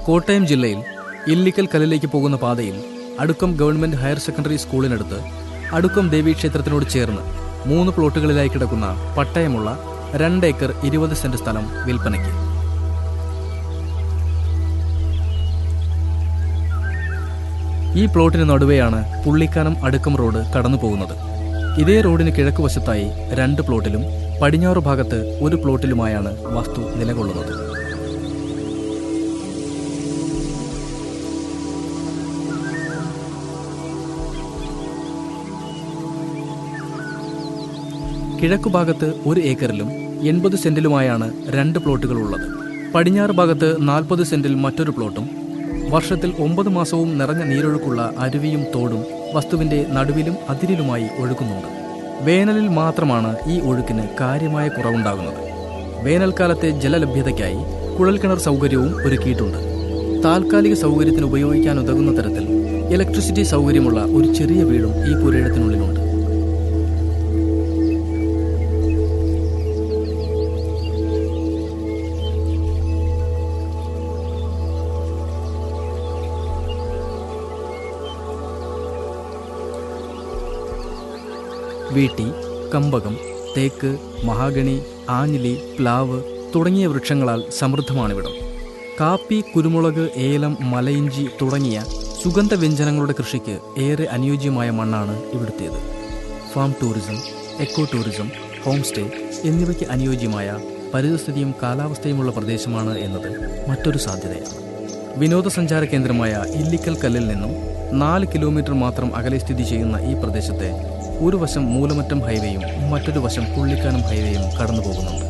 കോട്ടയം ജില്ലയിൽ ഇല്ലിക്കൽ കല്ലിലേക്ക് പോകുന്ന പാതയിൽ Adukkam government higher secondary സ്കൂളിനടുത്ത് Adukkam ദേവീക്ഷേത്രത്തിനോട് ചേർന്ന് 3 പ്ലോട്ടുകളിലായി കിടക്കുന്ന പട്ടയമുള്ള 2 ഏക്കർ 20 സെന്റ് സ്ഥലം വിൽപ്പനയ്ക്ക്. ഈ പ്ലോട്ടിന് നടുവെയാണ് പുള്ളിക്കാനം അടുക്കം റോഡ് കടന്നു പോകുന്നത്. ഇതേ റോഡിന് കിഴക്കുവശത്തായി 2 പ്ലോട്ടിലും പടിഞ്ഞാറു ഭാഗത്ത് 1 പ്ലോട്ടിലുമായാണ് വസ്തു നിലകൊള്ളുന്നത്. കിഴക്കുഭാഗത്ത് 1 ഏക്കറിലും 80 സെന്റിലുമായാണ് 2 പ്ലോട്ടുകൾ ഉള്ളത്. പടിഞ്ഞാറ് ഭാഗത്ത് 40 സെന്റിൽ മറ്റൊരു പ്ലോട്ടും. വർഷത്തിൽ 9 മാസവും നിറഞ്ഞ നീരൊഴുക്കുള്ള അരുവിയും തോടും വസ്തുവിന്റെ നടുവിലും അതിരിലുമായി ഒഴുകുന്നുണ്ട്. വേനലിൽ മാത്രമാണ് ഈ ഒഴുക്കിന് കാര്യമായ കുറവുണ്ടാകുന്നത്. വേനൽക്കാലത്തെ ജലലഭ്യതയ്ക്കായി കുഴൽക്കിണർ സൗകര്യവും ഒരുക്കിയിട്ടുണ്ട്. താൽക്കാലിക സൗകര്യത്തിന് ഉപയോഗിക്കാനുതകുന്ന തരത്തിൽ ഇലക്ട്രിസിറ്റി സൗകര്യമുള്ള ഒരു ചെറിയ വീടും ഈ പുരയിടത്തിനുള്ളിലുണ്ട്. വീട്ടി, കമ്പകം, തേക്ക്, മഹാഗണി, ആഞ്ഞിലി, പ്ലാവ് തുടങ്ങിയ വൃക്ഷങ്ങളാൽ സമൃദ്ധമാണിവിടം. കാപ്പി, കുരുമുളക്, ഏലം, മലയിഞ്ചി തുടങ്ങിയ സുഗന്ധവ്യഞ്ജനങ്ങളുടെ കൃഷിക്ക് ഏറെ അനുയോജ്യമായ മണ്ണാണ് ഇവിടുത്തേത്. Farm tourism, eco tourism, home stay എന്നിവയ്ക്ക് അനുയോജ്യമായ പരിസ്ഥിതിയും കാലാവസ്ഥയുമുള്ള പ്രദേശമാണ് എന്നത് മറ്റൊരു സാധ്യതയാണ്. വിനോദസഞ്ചാര കേന്ദ്രമായ ഇല്ലിക്കൽ കല്ലിൽ നിന്നും 4 കിലോമീറ്റർ മാത്രം അകലെ സ്ഥിതി ചെയ്യുന്ന ഈ പ്രദേശത്തെ ഒരു വശം മൂലമറ്റം ഹൈവേയും മറ്റൊരു വശം പുള്ളിക്കാനം ഹൈവേയും കടന്നു പോകുന്നുണ്ട്.